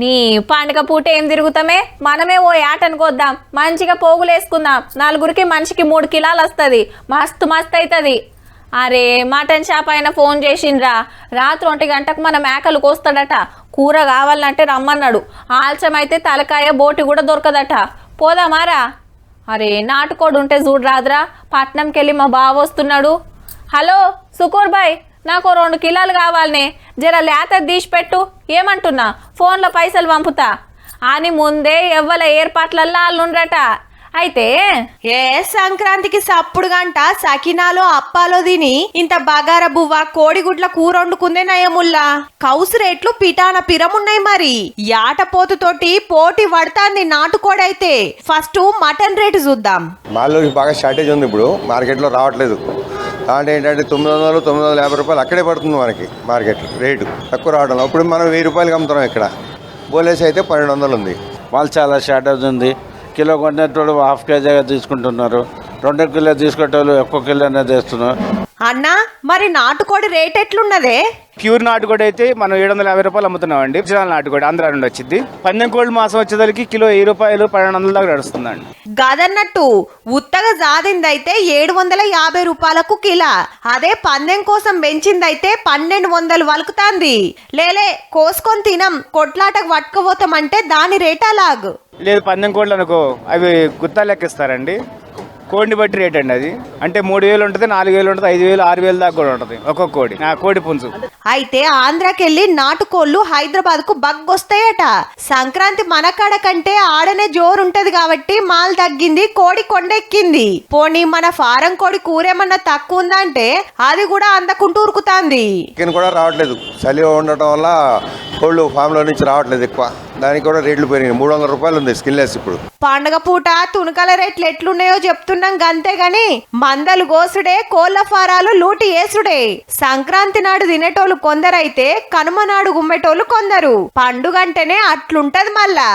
నీ పండుగ పూట ఏం తిరుగుతామే, మనమే ఓ యాటను కొద్దాం, మంచిగా పోగులు వేసుకుందాం, నలుగురికి మనిషికి 3 కిలోలు వస్తుంది, మస్తు మస్తు అవుతుంది. అరే మటన్ షాప్ అయినా ఫోన్ చేసిండ్రా, రాత్రి 1 గంటకు మన మేకలు కోస్తాడట, కూర కావాలంటే రమ్మన్నాడు, ఆల్చం అయితే తలకాయ బోటి కూడా దొరకదట, పోదామారా? అరే నాటుకోడు ఉంటే చూడరాదురా, పట్నంకి వెళ్ళి మా బావ వస్తున్నాడు. హలో సుకూర్ బాయ్, నాకు 2 కిలోలు కావాలనే, జర లేత తీసి పెట్టు, ఏమంటున్నా ఫోన్లో పైసలు పంపుతా అని ముందే ఎవ్వల ఏర్పాట్లల్లా వాళ్ళుండ్రట. అయితే ఏ సంక్రాంతికి సప్పుడు గంట సకినాలో అప్పాలో తిని ఇంత బగార బువ్వ కోడిగుడ్ల కూర వండుకుందే నయముల్లా. కౌసు రేట్లు పిటాన పిరమున్నాయి. మరి యాటపోతుతోటి పోటీ పడతాంది నాటుకోడైతే. ఫస్ట్ మటన్ రేటు చూద్దాం. మాల్లో బాగా షార్టేజ్ ఉంది, ఇప్పుడు మార్కెట్లో రావట్లేదు. అంటే ఏంటంటే 900, 950 రూపాయలు అక్కడే పడుతుంది మనకి మార్కెట్ రేటు, తక్కువ రావడం. అప్పుడు మనం 1000 రూపాయలకి అమ్ముతున్నాం. ఇక్కడ బోలేసి అయితే 1200 ఉంది. వాళ్ళు చాలా షార్టేజ్ ఉంది. కిలో కొనేటోళ్ళు హాఫ్ కేజీగా తీసుకుంటున్నారు, 2 కిలో తీసుకునేటోళ్ళు ఎక్కువ కిలోనే తెస్తున్నారు. అన్నా మరి నాటుకోడి రేట్ ఎట్లున్నదే? ప్యూర్ నాటుకోడి అయితే మనం 750 రూపాయలు అమ్ముతున్నాం అండి. ఒరిజినల్ నాటుకోడి ఆంధ్ర నుండి వచ్చింది. పందెం కోడి మాసం వచ్చేసరికి కిలో 1000 రూపాయలు 1200 దాకా నడుస్తుందండి. గదన్నట్టు ఉత్తగా జాదిందైతే 750 రూపాయలకు కిలా, అదే పందెం కోసం పెంచిందైతే 1200 వలుకుతాంది. లేలే కోసుకొని తినం, కొట్లాటకు పట్టుకుపోతామంటే దాని రేట్ అలాగు లేదు. పందెం కోళ్ళు అనుకో అవి గుత్తా లెక్కిస్తారండి, కోడిని బట్టి రేట్ అండి. అది అంటే 3000 ఉంటుంది, 4000 ఉంటుంది, 5000, 6000 దాకా కూడా ఉంటుంది ఒక్కొక్క కోడి. కోడి పుంజు అయితే ఆంధ్రాకెళ్ళి నాటుకోళ్లు హైదరాబాద్ కు బగ్గొస్తాయట. సంక్రాంతి మనకాడ కంటే ఆడనే జోరుంటది కాబట్టి మాల్ తగ్గింది, కోడి కొండెక్కింది. పోనీ మన ఫారం కోడి కూరేమన్నా తక్కువ ఉందా అంటే అది కూడా అందకుంటూ ఉరుకుతాంది. చికెన్ కూడా రావట్లేదు, చలి ఉండటం వల్ల కోళ్ళు ఫామ్ లో నుంచి రావట్లేదు ఎక్కువ. దానికి కూడా రేట్లు పెరిగినాయి. 300 రూపాయలు ఉంది స్కిన్లెస్ ఇప్పుడు. పండగ పూట తుణుకల రేట్లు ఎట్లున్నాయో చెప్తున్నాం గంతే గాని మందలు గోసుడే, కోళ్ల ఫారాలు లూటి ఏసుడే. సంక్రాంతి నాడు తినేటోళ్ళు కొందరైతే కనుమ నాడు గుమ్మెటోళ్ళు కొందరు. పండుగంటేనే అట్లుంటది మళ్ళా.